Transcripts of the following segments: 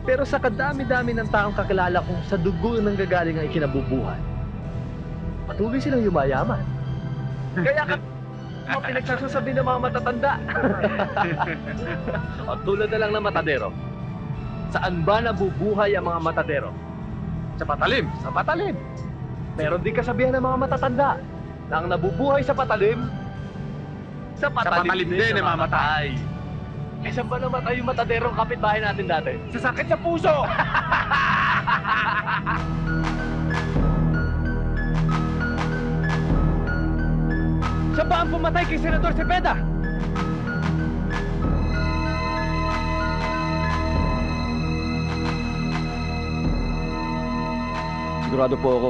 Pero sa kadami-dami ng taong kakilala kong sa dugo ng gagaling ang ikinabubuhay, patuloy silang yumayaman. Kaya mga pinagsasasabi ng mga matatanda. O, tulad na lang ng matadero. Saan ba nabubuhay ang mga matadero? Sa patalim. Sa patalim. Meron din kasabihan ng mga matatanda na ang nabubuhay sa patalim din namamatay. Eh, saan ba namatay yung mataderong kapitbahay natin dati? Sa sakit sa puso! Siya ba ang pumatay kay Senador Cepeda? Sigurado po ako,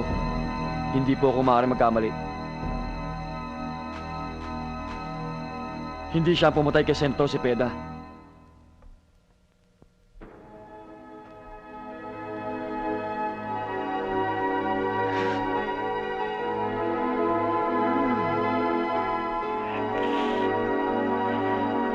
hindi po ako maaaring magkamali. Hindi siya ang pumatay kay Senator Cepeda.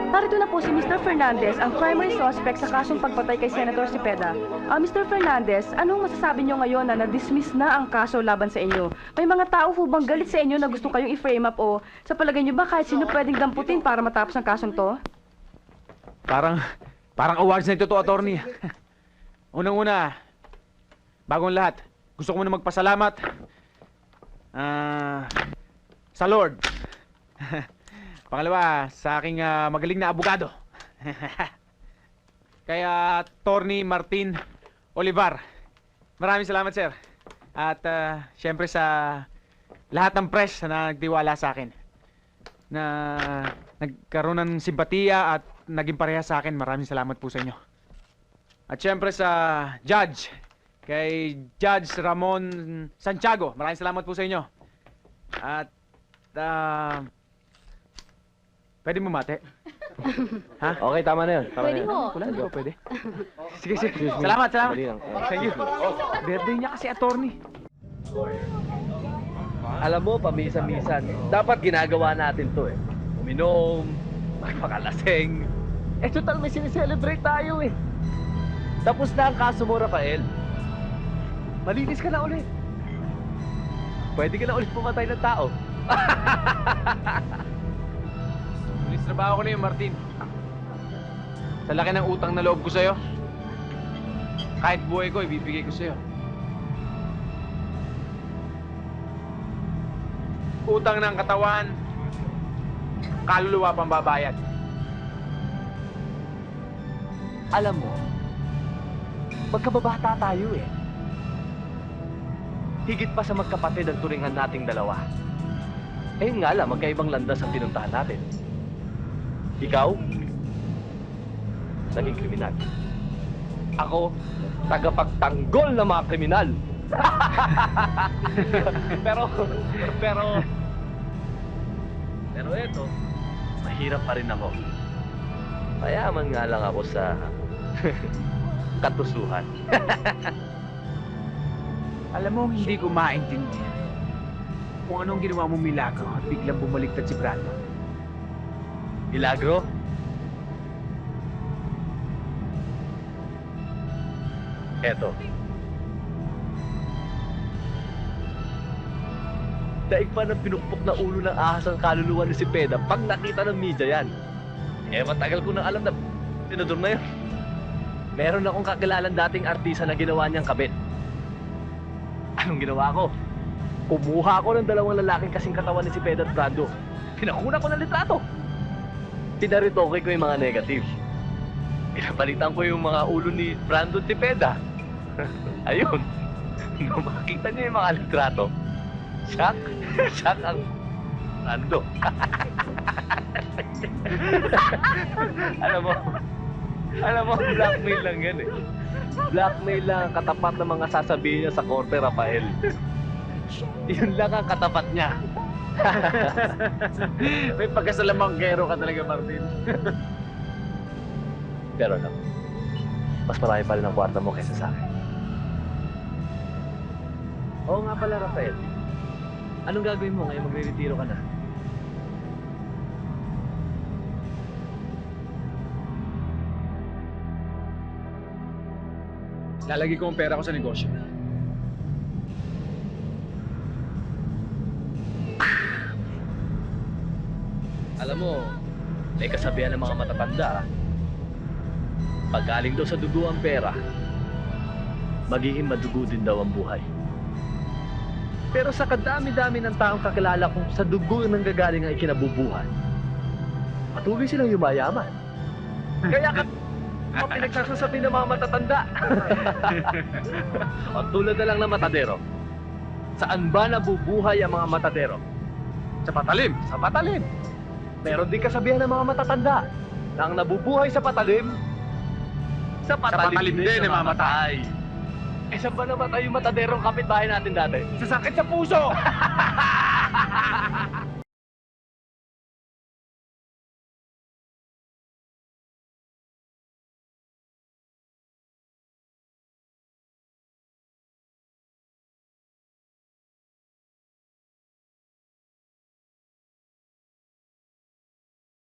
Narito na po si Mr. Fernandez, ang primary suspect sa kasong pagpatay kay Senator Cepeda. Mr. Fernandez, anong masasabi niyo ngayon na na-dismiss na ang kaso laban sa inyo? May mga tao po bang galit sa inyo na gusto kayong i-frame up o sa palagay niyo ba kahit sino pwedeng damputin para matapos ang kasong to? Parang awards na ito to, attorney. Unang-una, bagong lahat, gusto ko muna magpasalamat sa Lord. Pangalawa, sa aking magaling na abogado. Kaya Attorney Martin Olivar. Maraming salamat, sir. At syempre sa lahat ng press na nagtiwala sa akin. Na nagkaroon ng simpatiya at naging pareha sa akin. Maraming salamat po sa inyo. At syempre sa judge, kay Judge Ramon Santiago. Maraming salamat po sa inyo. At pwede mo mate? Ha? Okay, tama na yun. Pwede ho. Wala, hindi ko pwede. Sige. Salamat. Dali lang. Thank you. Birthday niya kasi, attorney. Alam mo, pamisa-misan, dapat ginagawa natin to eh. Uminom, magpakalaseng. Eh, total may sineselebrate tayo eh. Tapos na ang kaso mo, Rafael. Malinis ka na ulit. Pwede ka na ulit pumatay ng tao. Ulis trabaho ko na yun, Martin. Sa laki ng utang na loob ko sa'yo, kahit buhay ko, ibibigay ko sa'yo. Utang ng katawan, kaluluwa pang babayad. Alam mo, magkababata tayo eh. Higit pa sa magkapatid ang turingan nating dalawa. Eh nga lang, magkaibang landas ang pinuntahan natin. Ikaw, naging kriminal. Ako, tagapagtanggol ng mga kriminal. pero eto, mahirap pa rin ako. Mayaman nga lang ako sa katusuhan. Alam mo, hindi ko maintindihan kung anong ginawa mong milagro at biglang bumaliktad si Brando. Milagro? Eto. Daig pa ng pinukpok na ulo ng ahas ang kaluluwa ni si Peda pag nakita ng media yan. Eh, matagal ko nang alam na tinudor na yun. Meron akong kakilalang dating artista na ginawa niyang kabit. Anong ginawa ko? Kumuha ako ng dalawang lalaking kasing katawan ni si Peda at Brando. Pinakuna ko ng litrato. Pinaritoke ko yung mga negative. Pinapalitan ko yung mga ulo ni Brando at Peda. Ayun. Nung makita niyo yung mga litrato, shock ang Brando. Alam mo, blackmail lang yan eh. Blackmail lang ang katapat ng mga sasabihin niya sa korte, Rafael. Yun lang ang katapat niya. May pagkasalamanggero ka talaga, Martin. Pero alam, mas marami pa rin ang kwarta mo kaysa sa akin. Oo nga pala, Rafael. Anong gagawin mo ngayon magre-retiro ka na? lalagay ko ang pera ko sa negosyo. Alam mo, may kasabihan ng mga matatanda. Pag galing daw sa dugo ang pera, magiging madugo din daw ang buhay. Pero sa kadami-dami ng taong kakilala kong sa dugo ng gagaling ang ikinabubuhay, patuloy silang yumayaman. Kaya mga pinagsasasabi ng mga matatanda. O tulad na lang ng matadero. Saan ba nabubuhay ang mga matadero? Sa patalim. Sa patalim. Meron din kasabihan ng mga matatanda na ang nabubuhay sa patalim din namamatay. Eh, saan ba namatay yung mataderong kapitbahay natin dati? Sa sakit sa puso!